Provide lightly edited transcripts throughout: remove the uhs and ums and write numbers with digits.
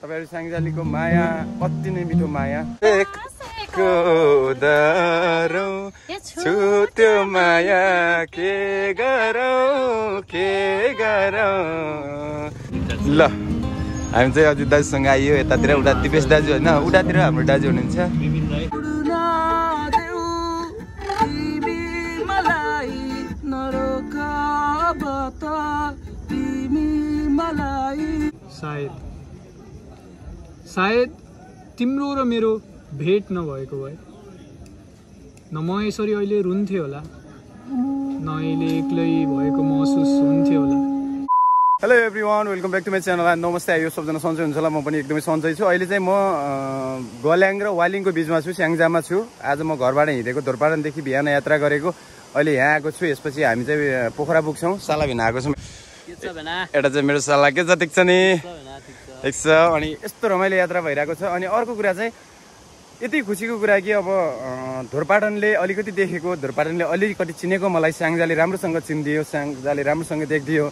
तपाईहरु स्याङ्जालीको माया अति नै मिठो माया एकको दरौ छुट्यो माया के गरौ ल हामी चाहिँ अझै दाजुसँग आइयो यतातिर उता दिपेश दाजु होइन उतातिर हाम्रो दाजु हुनुहुन्छ सायद तिम्रो र मेरो भेट नभएको भए न म यसरी अहिले रुन्थे होला न अहिले एक्लै भएको महसुस हुन्थ्यो होला। Hello everyone welcome back to my channel and नमस्ते यो सबजना सन्चै हुन्छ होला म पनि एकदमै सन्चै छु। अहिले चाहिँ म गल्याङ र वालिङको बिचमा छु स्याङ्जामा छु। आज म घरबाट हिँडेको धोरपाटनदेखि बिहान यात्रा गरेको अहिले यहाँ आएको छु। यसपछि हामी चाहिँ पोखरा पुग्छौँ साला भिन आएको छौँ। एउटा चाहिँ मेरो साला के छ ठिक छ नि ठिक छ। अनि यस्तो रमाइलो यात्रा भइरहेको छ। अनि अर्को कुरा चाहिँ यति खुसीको कुरा कि अब धोरपाटनले अलिकति देखेको धोरपाटनले अलिकति चिनेको मलाई स्याङ्जाले राम्रोसँग चिनिदियो स्याङ्जाले राम्रोसँग देखिदियो।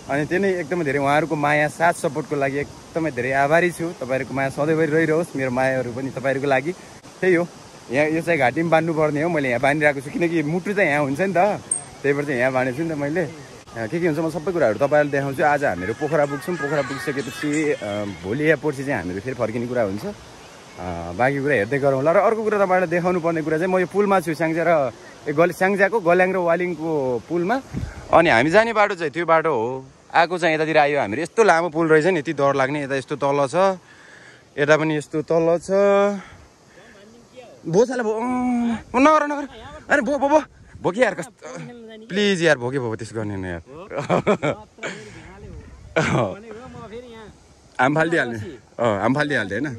अनि त्यो नै एकदमै धेरै उहाँहरूको माया साथ सपोर्टको लागि एकदमै धेरै आभारी छु। तपाईँहरूको माया सधैँभरि रहिरहोस्। मेरो मायाहरू पनि तपाईँहरूको लागि त्यही हो। यहाँ यो चाहिँ घाँटीमा बाँध्नुपर्ने हो। मैले यहाँ बाँधिरहेको छु किनकि मुटु चाहिँ यहाँ हुन्छ नि त त्यही भएर चाहिँ यहाँ बाँधेको छु नि त मैले। के हुन्छ म सबै कुराहरू तपाईँहरूले देखाउँछु। आज हामीहरू पोखरा पुग्छौँ। पोखरा पुगिसकेपछि भोलि या पर्सि चाहिँ हामीहरू फेरि फर्किने कुरा हुन्छ। बाँकी कुरा हेर्दै गरौँ ल। र अर्को कुरा तपाईँलाई देखाउनु पर्ने कुरा चाहिँ म यो पुलमा छु स्याङ्जा र स्याङ्जाको गल्याङ र वालिङको पुलमा। अनि हामी जाने बाटो चाहिँ त्यो बाटो हो। आएको चाहिँ यतातिर आयो हामीहरू। यस्तो लामो पुल रहेछ नि यति डर लाग्ने। यता यस्तो तल छ यता पनि यस्तो तल छ भोसाला भो नगर नगर अरे भो भो भो भोके यार कस्तो प्लिज यार भोके भो त्यसो गर्ने यार आम फालिदिइहाल्ने आम फालिदिइहाल्थ्यो होइन।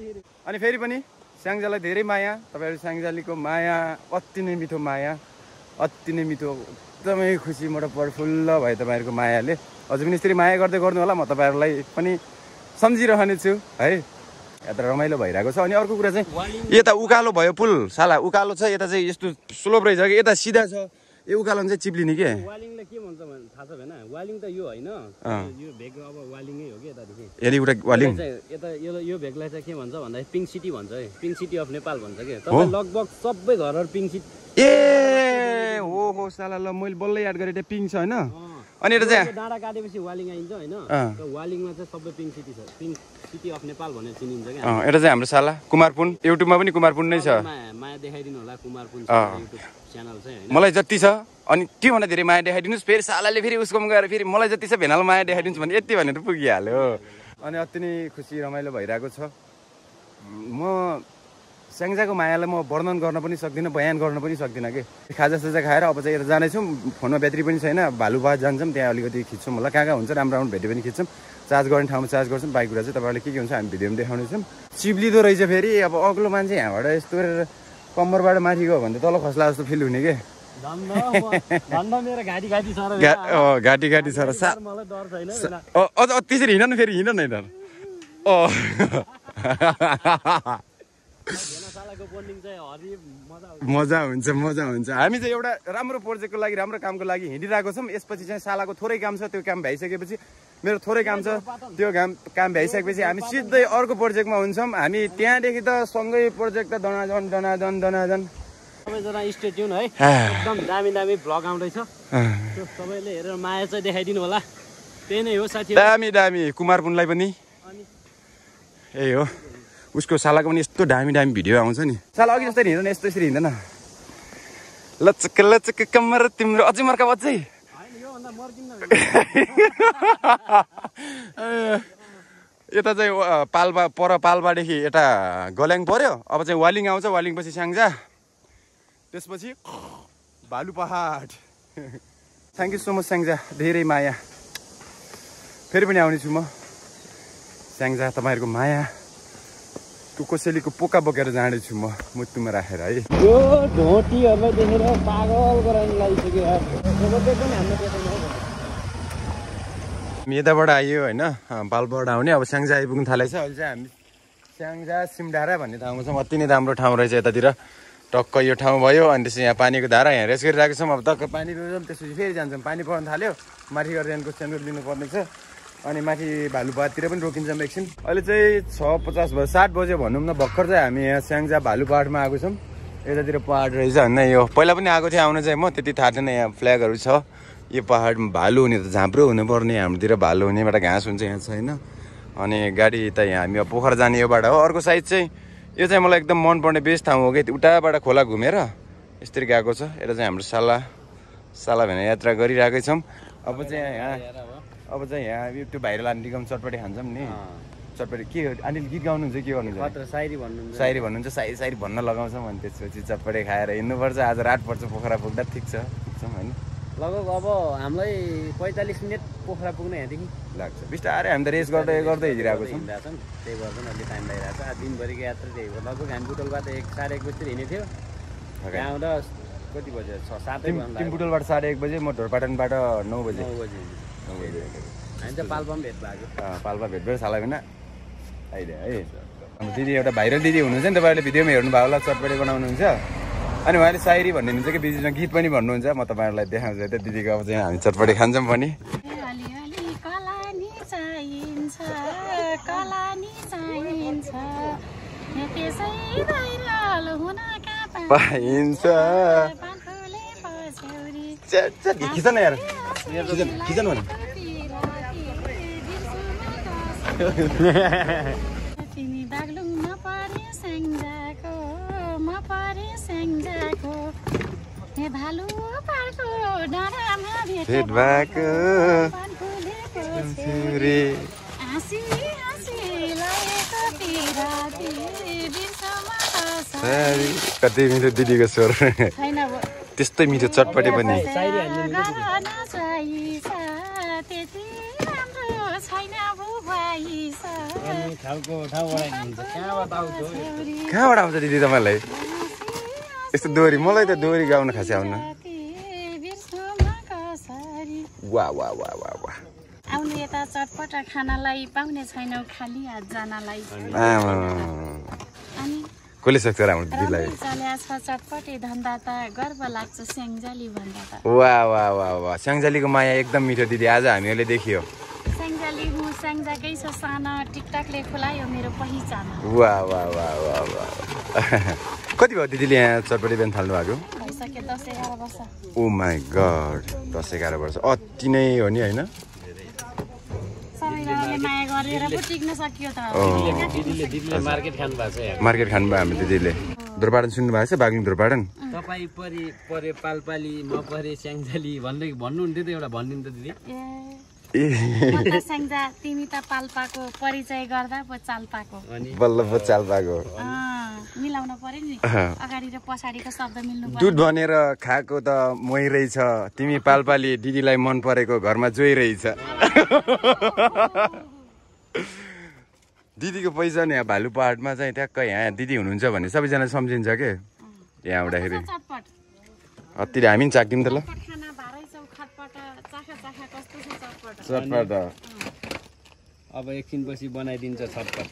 अनि फेरि पनि स्याङ्जालाई धेरै माया। तपाईँहरू स्याङ्जालीको माया अति नै मिठो माया अति नै मिठो एकदमै खुसी म त प्रफुल्ल भयो तपाईँहरूको मायाले। अझै पनि यसरी माया गर्दै गर्नु होला। म तपाईँहरूलाई पनि सम्झिरहने छु है। यता रमाइलो भइरहेको छ। अनि अर्को कुरा चाहिँ यता उकालो भयो पुल साला उकालो छ। यता चाहिँ यस्तो स्लोप रहेछ कि यता सिधा छ। यो उकालो चाहिँ चिप्लिने के वालिङले के भन्छ भने थाहा छ भएन। वालिङ त यो होइन यो भेग अब वालिङै हो कि यतादेखि यदि एउटा वालिङ यता यो भेगलाई चाहिँ के भन्छ भन्दा पिङ्क सिटी भन्छ है। पिङ्क सिटी अफ नेपाल भन्छ कि तपाईँ लगभग सबै घरहरू पिङ्क सिटी ए हो साला ल मैले बल्लै याद गरेँ पिङ्क छ होइन। अनि एउटा चाहिँ डाँडा काटेपछि वालिङ आइन्छ होइन। वालिङमा चाहिँ सबै पिङ्क सिटी छ। पिङ्क सिटी अफ नेपाल भनेर चिनिन्छ क्या। एउटा चाहिँ हाम्रो साला कुमारपुन युट्युबमा पनि कुमारपुन नै छ। माया देखाइदिनु होला कुमारपुन युट्युब च्यानल चाहिँ मलाई जति छ। अनि त्योभन्दा धेरै माया देखाइदिनुहोस्। फेरि सालाले फेरि उसकोमा गएर फेरि मलाई जति छ भेनाल माया देखाइदिनुहोस् भने यति भनेर पुगिहाल्यो। अनि अति नै खुसी रमाइलो भइरहेको छ। म स्याङ्जाको मायालाई म वर्णन गर्न पनि सक्दिनँ बयान गर्न पनि सक्दिनँ कि। खाजासाजा खाएर अब चाहिँ यता जानेछौँ। फोनमा ब्याट्री पनि छैन भालुपात जान्छौँ त्यहाँ अलिकति खिच्छौँ होला कहाँ हुन्छ राम्रो राम्रो भेट्यो पनि खिच्छौँ। चार्ज गर्ने ठाउँमा चार्ज गर्छौँ। बाइक कुरा चाहिँ तपाईँहरूले के हुन्छ हामी भिडियोमा देखाउनेछौँ। चिप्लिँदो रहेछ फेरि अब अग्लो मान्छे यहाँबाट यस्तो गरेर कम्मरबाट माथि गयो भने तल खस्ला जस्तो फिल हुने के घाँटी घाँटी छ र अझ त्यसरी हिँड न फेरि हिँड न यता मजा हुन्छ मजा हुन्छ। हामी चाहिँ एउटा राम्रो प्रोजेक्टको लागि राम्रो कामको लागि हिँडिरहेको छौँ। यसपछि चाहिँ सालाको थोरै काम छ। त्यो काम भइसकेपछि मेरो थोरै काम छ। त्यो काम भइसकेपछि हामी सिधै अर्को प्रोजेक्टमा हुन्छौँ। हामी त्यहाँदेखि त सँगै प्रोजेक्ट त दनादन सबैजना स्टे ट्युन है। एकदम दामी दामी भ्लग आउँदैछ। सबैले हेरेर माया चाहिँ देखाइदिनु होला। त्यही नै हो साथी दामी दामी कुमारपुनलाई पनि यही हो। उसको सालाको पनि यस्तो दामी दामी भिडियो आउँछ नि। साला अघि जस्तै हिँड्दैन यस्तो यसरी हिँड्दैन लचक लचक कम्मर तिम्रो अझै मर्का अझै यता चाहिँ पाल्पा पर पाल्पादेखि यता गल्याङ पर्यो। अब चाहिँ वालिङ आउँछ। वालिङ पछि स्याङ्जा त्यसपछि भालु पहाड। Thank you so much Syangja धेरै माया। फेरि पनि आउने छु म स्याङ्जा तपाईँहरूको माया कसैलीको पोका बोकेर जाँदैछु म मुटुमा राखेर है। यो ढोटीहरूलाई देखेर पागल गराउनु लागिसक्यो यार। यताबाट आइयो होइन पाल्पाबाट आउने। अब स्याङ्जा आइपुग्नु थालेछ। अहिले चाहिँ हामी स्याङ्जा सिमडारा भन्ने ठाउँमा छौँ। अति नै राम्रो ठाउँ रहेछ यतातिर। टक्क यो ठाउँ भयो अनि त्यसपछि यहाँ पानीको धारा यहाँ रेस गरिरहेको छौँ। अब टक्क पानी रोजौँ त्यसपछि फेरि जान्छौँ। पानी पर्न थाल्यो माथि गरेर क्वेसन दिनुपर्ने छ। अनि माथि भालुपाहाडतिर पनि रोकिन्छौँ एकछिन। अहिले चाहिँ 6:50 भयो, 7 बजे भनौँ न। भर्खर चाहिँ हामी यहाँ स्याङ्जा भालुपाहाडमा आएको छौँ। यतातिर पहाड रहेछ होइन, यो पहिला पनि आएको थिएँ, आउनु चाहिँ म त्यति थाहा थिएन। यहाँ फ्ल्यागहरू छ। यो पहाडमा भालु हुने त झाँप्रो हुनुपर्ने, हाम्रोतिर भालु हुनेबाट घाँस हुन्छ, यहाँ छैन। अनि गाडी त यहाँ हामी पोखरा जाने योबाट हो। अर्को साइड चाहिँ यो चाहिँ मलाई एकदम मनपर्ने बेस्ट ठाउँ हो कि, उताबाट खोला घुमेर यसरी गएको छ। यता चाहिँ हाम्रो साला भनेर यात्रा गरिरहेकै छौँ। अब चाहिँ यहाँ त्यो भाइरल आन्टीकोमा चटपटी खान्छौँ नि। चटपटी के हो आन्टीले गीत गाउनुहुन्छ के गर्नुहुन्छ? सायरी भन्नुहुन्छ। सायरी भन्न लगाउँछौँ। अनि त्यसपछि चटपटी खाएर हिँड्नुपर्छ। आज रात पर्छ पोखरा पुग्दा। ठिक छ होइन, लगभग अब हामीलाई 45 मिनट पोखरा पुग्न यहाँदेखि लाग्छ। बिस्तारै हामी त रेस गर्दै हिँडिरहेको छौँ। त्यही भएर पनि अलि टाइम लागिरहेको छ। दिनभरिको यात्रा त्यही हो। लगभग हामी बुटोलबाट 1-1:30 बजीतिर हिँडेको थियो। यहाँ आउँदा कति बजे? 6-7 बुटोलबाट 1:30 बजे, म ढोरपाटनबाट 9 बजे। हामी चाहिँ पाल्पामा भेट भएको। पाल्पा भेट भयो सालाबिना अहिले है। अन्त दिदी एउटा भाइरल दिदी हुनुहुन्छ नि, तपाईँहरूले भिडियोमा हेर्नुभयो होला, चटपटी बनाउनुहुन्छ। अनि उहाँले सायरी भन्नुहुन्छ कि बिचमा गीत पनि भन्नुहुन्छ। म तपाईँहरूलाई देखाउँछु त दिदीको। अब चाहिँ हामी चटपटी खान्छौँ पनि। पाइन्छ खिचन यार, खिचन भने तिमी बाग्लुङमा परे स्याङ्जाको, म परे स्याङ्जाको, हे भालु पार्को डाँडामा भेट भएको, हाँसी लागेको पिराती बिर्समा कसरी। कति मिठो दिदीको स्वर, त्यस्तै मिठो चटपटी पनि। कहाँबाट आउँछ दिदी तपाईँलाई यस्तो दोहोरी? मलाई त दोहोरी गाउन खासै आउन। वाह वाह वाह वाह वाह। आउने यता चटपट खानालाई पाउने छैनौ, खाली हात जानलाई। अनि कसले सक्छ हाम्रो दिदीलाई? चटपटे धन्दा त गर्व लाग्छ स्याङ्जाली भन्दा त। वाह वाह वाह वाह। स्याङ्जालीको माया एकदम मिठो दिदी, आज हामीहरूले देखियो। स्याङ्जाली हुँ, स्याङ्जाकै छ साना, टिकटकले खुलायो मेरो पहिचान। वाह वाह वाह वाह वाह। कति भयो दिदीले यहाँ चटपटी बिहान थाल्नु भएको? भइसक्यो 10-11 वर्ष। ओ माई गड, 10-11 वर्ष। अति नै हो नि होइन? सबैजनाले माया गरेर पो टिक्न सकियो त। दिदीले मार्केट खानु भएको छ। मार्केट खानुभयो हामी दिदीले। ढोरपाटन सुन्नु भएको छ? बाग्लुङ ढोरपाटन। तपाईँ परे पाल्पाली, म परे स्याङ्जाली भन्नुहुन्थ्यो त, एउटा भनिदिनु त दिदी। म त स्याङ्जा, तिमी त पाल्पाको, परिचय गर्दा पो चाल्पाको। बल्ल पो चाल्पाको। मिलाउन पर्यो नि, अगाडि र पछाडिको शब्द मिल्नु पर्यो। दुध भनेर खाएको त मै रहेछ, तिमी पाल्पाली दिदीलाई मन परेको घरमा जोइ रहेछ। दिदीको पहिचान यहाँ भालुपाहाडमा चाहिँ ट्याक्क यहाँ दिदी हुनुहुन्छ भने सबैजना सम्झिन्छ के यहाँ आउँदाखेरि। अति हामी पनि चाख्दिउँ त ल। चटपट अब एकछिन पछि बनाइदिन्छ चटपट।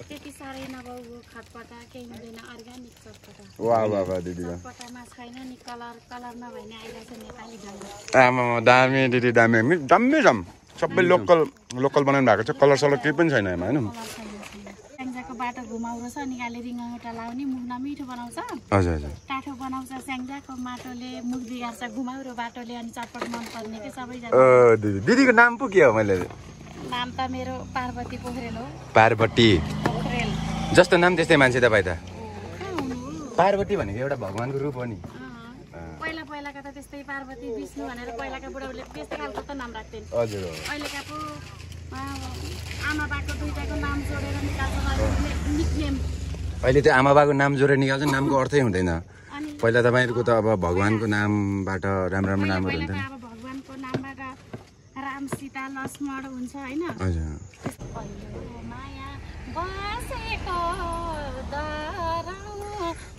त्यति साह्रै नभएको खटपटा केही हुँदैन, अर्ग्यानिक चटपटा। वाह वाह वाह दिदी। चटपटामा छैन नि कलर नभए नि आइरहेछ नेपाली ढङ्ग। आमा दामी दिदी, दामी दामी छौँ। सबै लोकल बनाउनु भएको छ। कलर सलर केही पनि छैन होइन? स्याङ्जाको बाटो घुमाउरो छ, निकाले रिङ्गटा लाउने, मुख नमिठो बनाउँछ। हजुर हजुर। टाठो बनाउँछ स्याङ्जाको माटोले, मुख बिगार्छ घुमाउरो बाटोले। अनि चटपट मन पर्ने के सबैजना। दिदीको नाम पो के हो? मैले नाम त मेरो पार्वती पोखरेल हो। पार्वती पोखरेल जस्तो नाम त्यस्तै मान्छे तपाईँ त। पार्वती भनेको एउटा भगवानको रूप हो नि। पहिलाका त त्यस्तै पार्वती विष्णु भनेर पहिलाका बुढाहरूले त्यस्तै खालको त नाम राख्थेन। हजुर। अहिलेका पो आमा बाको दुईटाको नाम जोडेर निकाल्छ निकनेम। अहिले त्यो आमा बाको नाम जोडेर निकाल्छ, नामको अर्थै हुँदैन। पहिला तपाईँहरूको त अब भगवानको नामबाट राम्रो नामहरू हुन्थ्यो। अब भगवानको नामबाट राम सीता लक्ष्मण हुन्छ होइन। हजुर।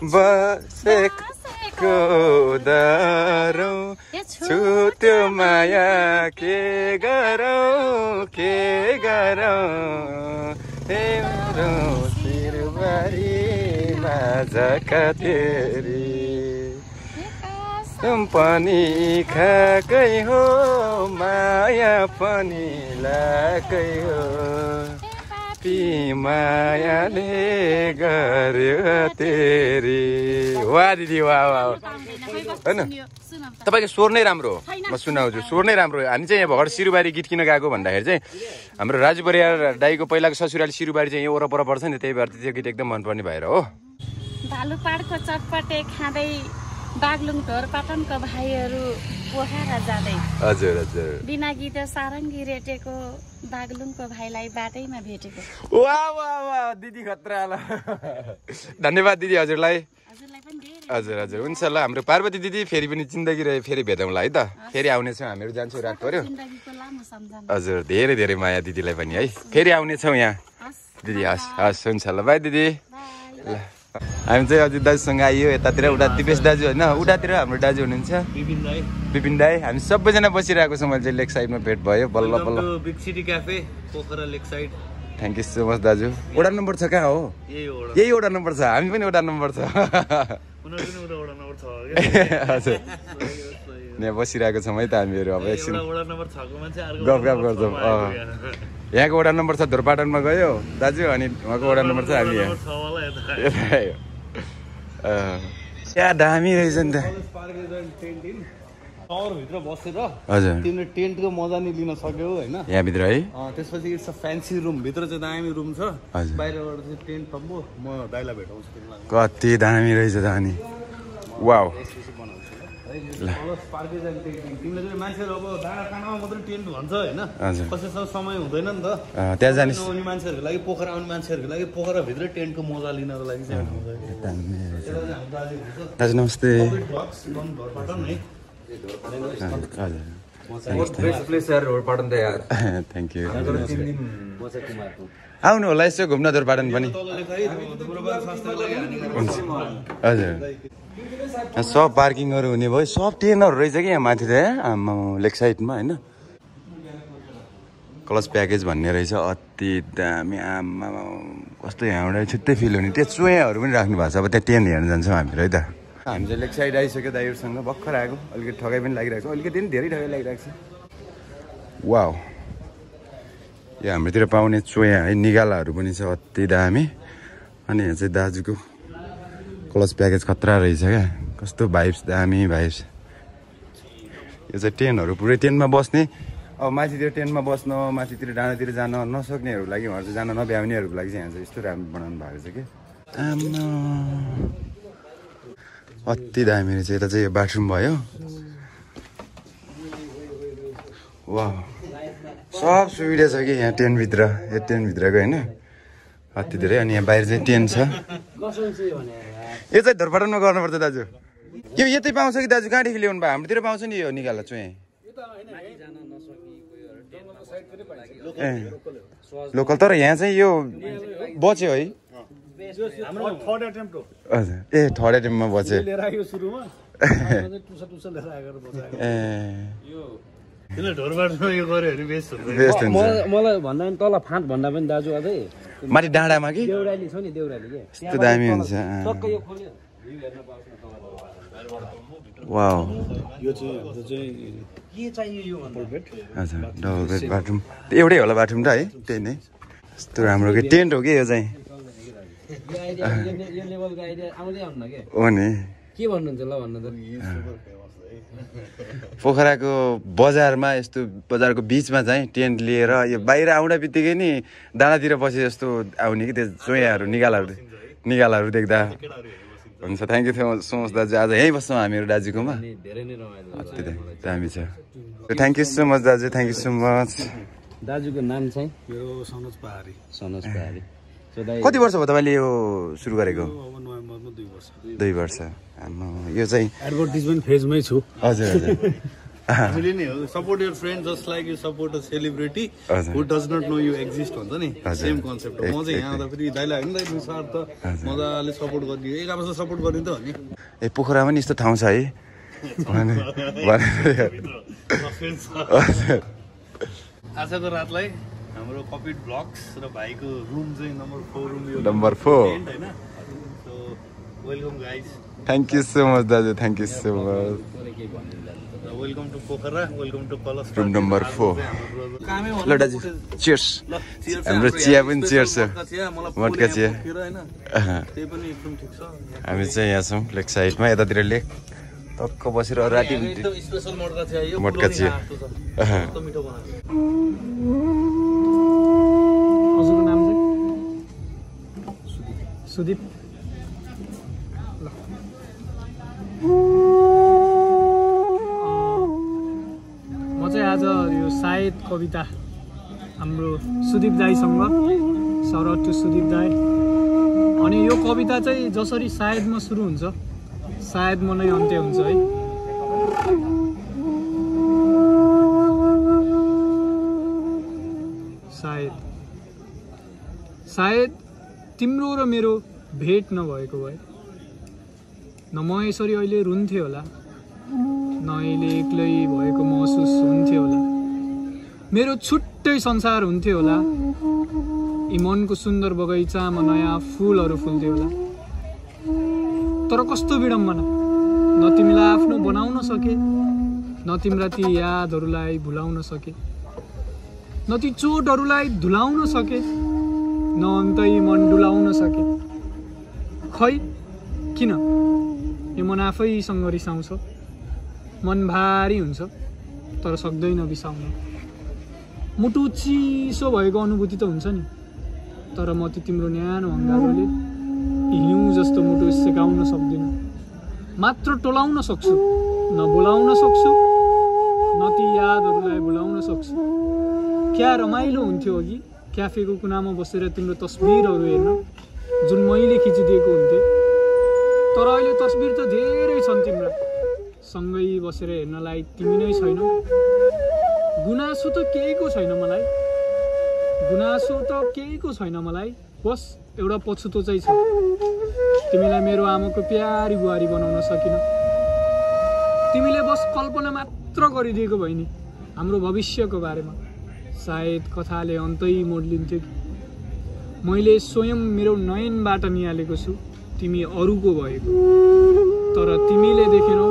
बसेको दरौ छुट्यो माया के गरौ हेरो शिरबारीमा झका तेरी पनि खाकै हो माया पनि लाकै हो मायाले गर्यो तेरी वाह दिदी वाह वाह होइन तपाईँको स्वर नै राम्रो हो म सुनाउँछु स्वर नै राम्रो हो हामी चाहिँ यहाँ भर्खर सिरुबारी गीत किन गएको भन्दाखेरि चाहिँ हाम्रो राजु परियार दाईको पहिलाको ससुराली सिरुबारी चाहिँ यहाँ वरपर पर्छ नि त्यही भएर त्यो गीत एकदम मनपर्ने भएर हो भालुपाडको चटपटे खाँदै बागलुङ ढोरपाटनको भाइहरू पोखरा जाँदै हजुर हजुर बिना गीत सारङ्गी रेटेको बागलुङको भाइलाई बाटैमा भेटेको वाह वाह वाह दिदी खतरा ल धन्यवाद दिदी हजुरलाई हजुर हजुर हुन्छ ल हाम्रो पार्वती दिदी फेरि पनि जिन्दगी रहे फेरि भेटौँला है त फेरि आउनेछौँ हामीहरू जान्छौँ रात पर्यो हजुर धेरै धेरै माया दिदीलाई पनि है फेरि आउनेछौँ यहाँ दिदी हस् हस् हुन्छ ल बाई दिदी ल हामी चाहिँ अजित दाजुसँग आइयो यतातिर उता दिपेश दाजु होइन उतातिर हाम्रो दाजु हुनुहुन्छ विपिन दाई हामी सबैजना बसिरहेको छौँ मैले चाहिँ लेक साइडमा भेट भयो बल्ल बल्ल big city cafe Pokhara lake side thank you so much दाजु वडा नम्बर छ कहाँ हो यही वडा नम्बर छ हामी पनि वडा नम्बर छ हजुर यहाँ बसिरहेको छौँ है त हामीहरू अब एकछिन गफ गफ गर्छौँ यहाँको वडा नम्बर छ धोरपाटनमा गयो दाजु अनि उहाँको वडा नम्बर छ हामी यहाँ दामी रहेछ नि त सहरभित्र बसेर हजुर तिमीले टेन्टको मजा नि लिन सक्यौ होइन यहाँभित्र है त्यसपछि इट्स अ फ्यान्सी रुम भित्र चाहिँ दामी रुम छ बाहिरबाट चाहिँ टेन्ट टम्बो म दाइलाई भेटाउँछु तिमीलाई कति दामी रहेछ त अनि वाउ तिमीले चाहिँ मान्छेहरू अब डाँडा काँडामा मात्रै टेन्ट भन्छ होइन कसैसँग समय हुँदैन नि त त्यहाँ जाने आउने मान्छेहरूको लागि पोखरा आउने मान्छेहरूको लागि पोखराभित्रै टेन्टको मजा लिनको लागि चाहिँ दाजु नमस्ते थ्याङ्क यू आउनु होला यसो घुम्न धोरपाटन पनि हजुर सब पार्किङहरू हुने भयो सब टेनहरू रहेछ कि यहाँ माथि त आम्मा लेक साइडमा होइन क्लच प्याकेज भन्ने रहेछ अति दामी आम्मा कस्तो यहाँबाट छिट्टै फिल हुने त्यो चुयाहरू पनि राख्नु भएको छ अब त्यहाँ टेन हेर्न जान्छौँ हामीहरू है त हामी चाहिँ लेक साइड आइसक्यो दाइहरूसँग भर्खर आएको अलिकति ठगाइ पनि लागिरहेको छ अलिकति पनि धेरै ठगाइ लागिरहेको छ वाउ यो हाम्रोतिर पाउने चोया है निगालाहरू पनि छ अति दामी अनि यहाँ चाहिँ दाजुको क्लच प्याकेज खतरा रहेछ क्या कस्तो भाइब्स दामी भाइब्स यो चाहिँ टेनहरू पुरै टेनमा बस्ने अब माथितिर टेनमा बस्न माथितिर डाँडातिर जान नसक्नेहरूको लागि उहाँहरू चाहिँ जान नभ्याउनेहरूको लागि चाहिँ यहाँ चाहिँ यस्तो राम्रो बनाउनु भएको छ कि आम्मा अति दामी रहेछ यता चाहिँ यो बाथरुम भयो वाह सब सुविधा छ कि यहाँ टेनभित्र यो टेनभित्रको होइन अति धेरै अनि यहाँ बाहिर चाहिँ टेन छ यो चाहिँ धोरपाटनमा गर्नुपर्छ दाजु यो यतै पाउँछ कि दाजु कहाँदेखि ल्याउनु भयो हाम्रोतिर पाउँछ नि यो निकाल्दा चाहिँ ए लोकल तर यहाँ चाहिँ यो बच्यो है हजुर ए थर्ड एटेम्पमा बच्यो मलाई भन्दा पनि तल फाँट भन्दा पनि दाजु अझै माथि डाँडामा कि देउराली छ नि देउराली के यस्तो दामी हुन्छ वाउ यो चाहिँ के चाहियो यो डबल बेड हजुर डबल बेड बाथरुम एउटै होला बाथरुम त है त्यही नै यस्तो राम्रो कि टेन्ट हो कि यो चाहिँ यो लेभलको आइडिया आउँदै आउनु के हो नि के भन्नुहुन्छ ल भन्नु त पोखराको बजारमा यस्तो बजारको बिचमा चाहिँ टेन्ट लिएर यो बाहिर आउँदा बित्तिकै नि डाँडातिर बसे जस्तो आउने कि त्यो चोयाहरू निगालाहरू देख्दा हुन्छ थ्याङ्क यू सो मच दाजु आज यहीँ बस्छौँ हामीहरू दाजुकोमा धेरै नै रमाइलो दामी छ थ्याङ्क यू सो मच दाजु थ्याङ्क यू सो मच दाजुको नाम चाहिँ मेरो सनोज पहाडी कति वर्ष भयो तपाईँले यो सुरु गरेको नोभेम्बरमा 2 वर्ष 2 वर्ष यो चाहिँ एडभर्टिजमेन्ट फेजमै छु हजुर हजुर हामीले नि support your friend just like you support a celebrity who does not know you exist भन्छ नि सेम कन्सेप्ट म चाहिँ यहाँ आउँदा फेरि दाइलाई होइन दाइ सार त मजाले सपोर्ट गरिदियो एक आपसमा सपोर्ट गरिदिनु त हो नि ए पोखरामा नि यस्तो ठाउँ छ है आजको रातलाई हाम्रो कपिड ब्लग्स र भाइको रुम चाहिँ नम्बर 4 रुम यो नम्बर 4 हैन so welcome guys thank you so much दाजु थ्याङ्क यू सो मच केही भनिदिनु welcome to Pokhara welcome to class room number 4 ल दाजु चियर्स हाम्रो चिया पनि चियर्स छ मटका चिया त्यही पनि एकदम ठिक छ हामी चाहिँ यहाँ छौँ लेक साइडमा यतातिर लेक टक्क बसेर राति एकदम स्पेशल मटका चिया यो मटका चिया एकदम मिठो बनाएको हजुरको नाम चाहिँ सुदीप ल म चाहिँ आज यो सायद कविता हाम्रो सुदीप दाईसँग सरट टु सुदीप दाई अनि यो कविता चाहिँ जसरी सायदमा सुरु हुन्छ सायदमा नै अन्त्य हुन्छ है सायद तिम्रो र मेरो भेट नभएको भए न म यसरी अहिले रुन्थे होला न अहिले एक्लै भएको महसुस हुन्थ्यो होला मेरो छुट्टै संसार हुन्थ्यो होला यी मनको सुन्दर बगैँचामा नयाँ फुलहरू फुल्थ्यो होला तर कस्तो विडम्बना न तिमीलाई आफ्नो बनाउन सके न तिम्रा ती यादहरूलाई भुलाउन सके न ती चोटहरूलाई धुलाउन सके न अन्तै मन डुलाउन सके खै किन यो मन आफैसँग रिसाउँछ मन भारी हुन्छ तर सक्दैन बिसाउन मुटु चिसो भएको अनुभूति त हुन्छ नि तर म ती तिम्रो न्यानो अङ्गालोले हिउँ जस्तो मुटु सेकाउन सक्दिनँ मात्र टोलाउन सक्छु न बोलाउन सक्छु न ती यादहरूलाई भुलाउन सक्छु क्या रमाइलो हुन्थ्यो अघि क्याफेको कुनामा बसेर तिम्रो तस्बिरहरू हेर्न जुन मैले खिचिदिएको हुन्थे तर अहिले तस्बिर त धेरै छन् तिम्रा सँगै बसेर हेर्नलाई तिमी नै छैनौ गुनासो त केहीको छैन मलाई बस एउटा पछुतो चाहिँ छ तिमीलाई मेरो आमाको प्यारी बुहारी बनाउन सकिन तिमीले बस कल्पना मात्र गरिदिएको भए नि हाम्रो भविष्यको बारेमा सायद कथाले अन्तै मोडलिन्थ्यो कि मैले स्वयं मेरो नयनबाट निहालेको छु तिमी अरूको भएको तर तिमीले देखेनौ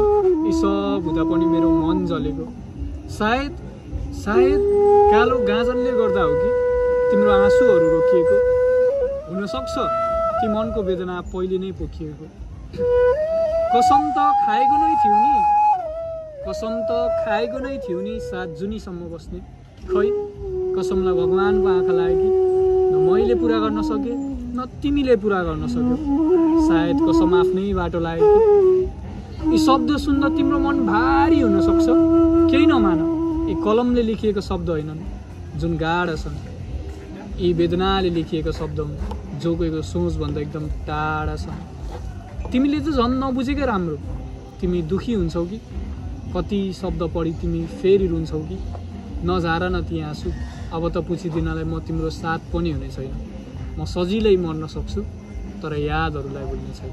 यी सब हुँदा पनि मेरो मन जलेको सायद कालो गाजलले गर्दा हो कि तिम्रो आँसुहरू रोकिएको हुनसक्छ ती मनको वेदना पहिले नै पोखिएको कसम त खाएको नै थियो नि 7 जुनीसम्म बस्ने खै कसमलाई भगवानको आँखा लाग्यो कि न मैले पुरा गर्न सके न तिमीले पुरा गर्न सक्यौ सायद कसम आफ्नै बाटो लाग्यो कि यी शब्द सुन्दा तिम्रो मन भारी हुन सक्छ केही नमान यी कलमले लेखिएको शब्द होइनन् जुन गाढा छन् यी वेदनाले लेखिएको शब्द हुन् जो कोहीको सोचभन्दा एकदम टाढा छन् तिमीले त झन् नबुझेकै राम्रो तिमी दुखी हुन्छौ कि कति शब्द पढी तिमी फेरि रुन्छौ कि नझार न ती आँसु अब त पुछिदिनलाई म तिम्रो साथ पनि हुने छैन म सजिलै मर्न सक्छु तर यादहरूलाई भुल्ने छैन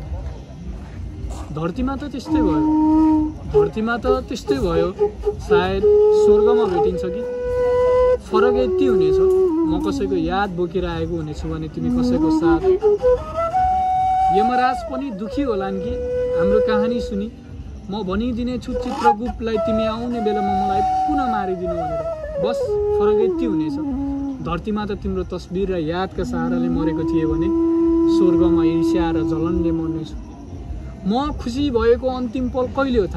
धरतीमा त त्यस्तै भयो सायद स्वर्गमा भेटिन्छ कि फरक यति हुनेछ म कसैको याद बोकेर आएको हुनेछु भने तिमी कसैको साथ यमराज पनि दुखी होलान् कि हाम्रो कहानी सुनि म भनिदिने छु चित्रगुप्तलाई तिमी आउने बेलामा मलाई पुनः मारिदिनु भनेर बस फरक यति हुनेछ धरतीमा त तिम्रो तस्बिर र यादका सहाराले मरेको थिए भने स्वर्गमा ईर्ष्या र जलनले मर्नेछु म खुसी भएको अन्तिम पल कहिले हो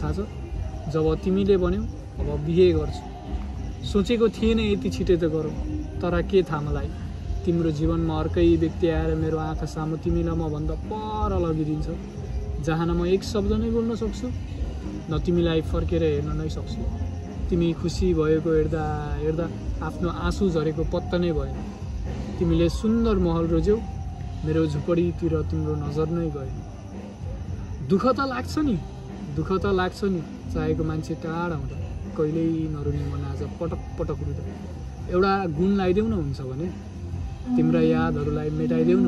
थाहा छ जब तिमीले भन्यौ अब बिहे गर्छु सोचेको थिएन यति छिटै त गरौँ तर के थाहा मलाई तिम्रो जीवनमा अर्कै व्यक्ति आएर मेरो आँखा सामु तिमीलाई म भन्दा पर लगिदिन्छ जहाँ न म एक शब्द नै बोल्न सक्छु न तिमीलाई फर्केर हेर्न नै सक्छु तिमी खुसी भएको हेर्दा आफ्नो आँसु झरेको पत्ता नै भएन तिमीले सुन्दर महल रोज्यौ मेरो झुपडीतिर तिम्रो नजर नै गयो दुःख त लाग्छ नि चाहेको मान्छे टाढा हुँदा कहिल्यै नरुने मन आज पटक रुँदा एउटा गुण लगाइदेऊ न हुन्छ भने तिम्रा यादहरूलाई मेटाइदेऊ न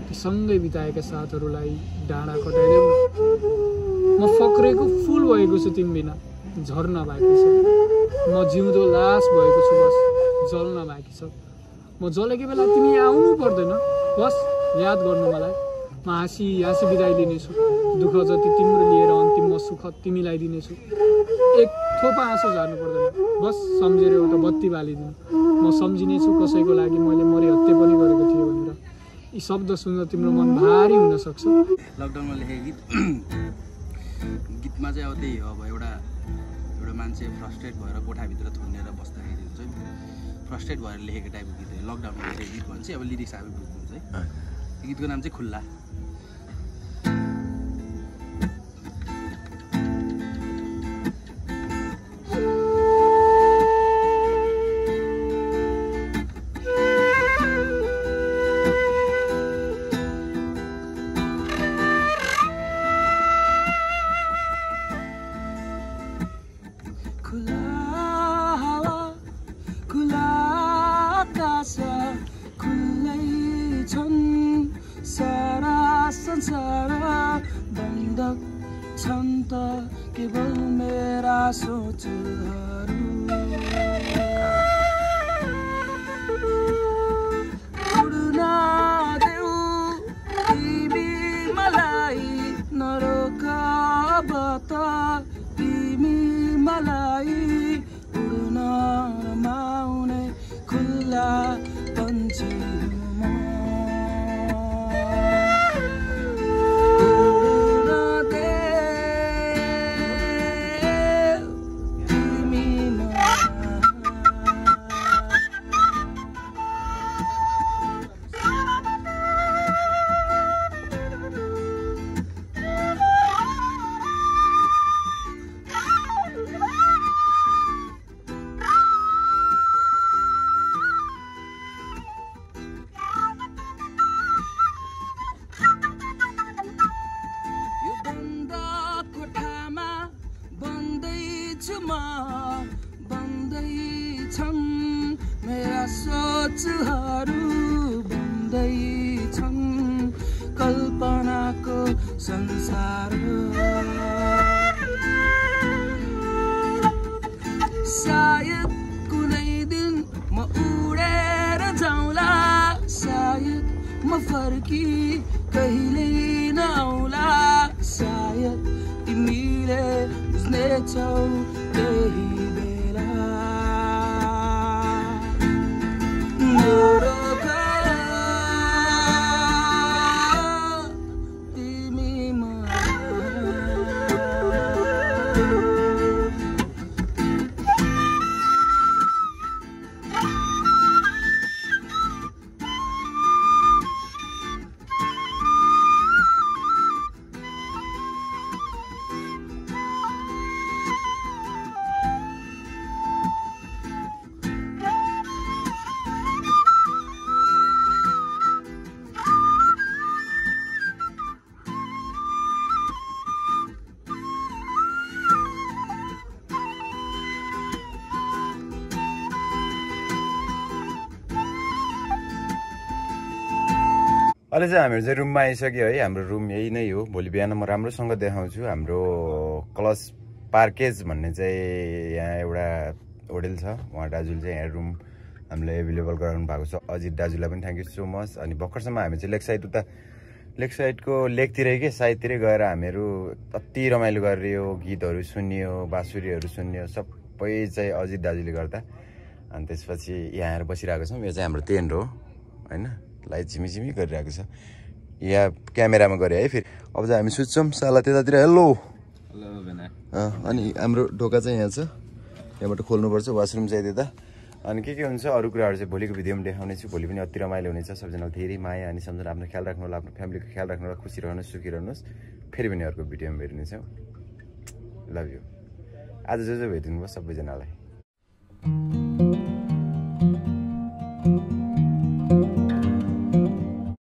ती सँगै बिताएका साथहरूलाई डाँडा कटाइदेऊ न म फक्रेको फुल भएको छु तिमी बिना झर्न बाँकी छ म जिउँदो लास भएको छु बस जल्न बाँकी छ म जलेको बेला तिमी आउनु पर्दैन बस याद गर्नु मलाई म हाँसी बिदाई दिनेछु। दुःख जति तिम्रो लिएर अन्तिम म सुख तिमीलाई दिनेछु। एक थोपा आँसु झार्नु पर्दैन, बस सम्झेर एउटा बत्ती बालिदिनु। म सम्झिनेछु कसैको लागि मैले मरे हत्या पनि गरेको थिएँ भनेर। यी शब्द सुन्दा तिम्रो मन भारी हुन सक्छ। लकडाउनमा लेखेको गीतमा चाहिँ अब त्यही हो, अब एउटा मान्छे फ्रस्ट्रेट भएर कोठाभित्र थुनेर बस्दाखेरि हुन्छ नि, फ्रस्ट्रेट भएर लेखेको टाइपको गीत हो। लकडाउनमा लेखेको गीत भन्छ, अब लिरिक्स आफै बुझ्नुहुन्छ है। गीतको नाम चाहिँ खुल्ला। बन्धक छन् त केवल मेरा सोचहरू, उड्न देऊ तिमी मलाई नरोक अब त तिमी मलाई उड्न रमाउने खुल्ला पन्छी बन्दैछन् मेरा सोचहरू, बन्दैछन् कल्पनाको संसार। सायद कुनै दिन म उडेर जाउँला, सायद म फर्की कहिल्यै नआउला, सायद तिमीले बुझ्नेछौ त्यही बेला। तिमी अहिले चाहिँ हामीहरू चाहिँ रुममा आइसक्यो है। हाम्रो रुम यही नै हो। भोलि बिहान म राम्रोसँग देखाउँछु। हाम्रो क्लस पार्केज भन्ने चाहिँ यहाँ एउटा होटल छ, उहाँ दाजुले चाहिँ यहाँ रुम हामीलाई एभाइलेबल गराउनु भएको छ। अजित दाजुलाई पनि थ्याङ्क यू सो मच। अनि भर्खरसम्म हामी चाहिँ लेक साइडको लेकतिरै के साइडतिरै गएर हामीहरू अति रमाइलो गरियो, गीतहरू सुनियो, बाँसुरीहरू सुनियो, सबै चाहिँ अजित दाजुले गर्दा। अनि त्यसपछि यहाँ आएर बसिरहेको छौँ। यो चाहिँ हाम्रो टेन्ट हो होइन, लाइट झिमिझिमी गरिरहेको छ। यहाँ क्यामेरामा गरे है। फेरि अब चाहिँ हामी सुत्छौँ। साला त्यतातिर हेलो। अनि हाम्रो ढोका चाहिँ यहाँ छ, यहाँबाट खोल्नुपर्छ। वासरुम चाहिँ त्यता। अनि के हुन्छ अरू कुराहरू चाहिँ भोलिको भिडियोमा देखाउने छु। भोलि पनि अति रमाइलो हुनेछ। सबैजनालाई धेरै माया अनि सम्झना। आफ्नो ख्याल राख्नु होला, आफ्नो फ्यामिलीको ख्याल राख्नु होला। खुसी रहनुहोस्, सुखी रहनुहोस्। फेरि पनि अर्को भिडियोमा भेट्नेछौँ। Love you. आज जो भेटिनु भयो सबैजनालाई।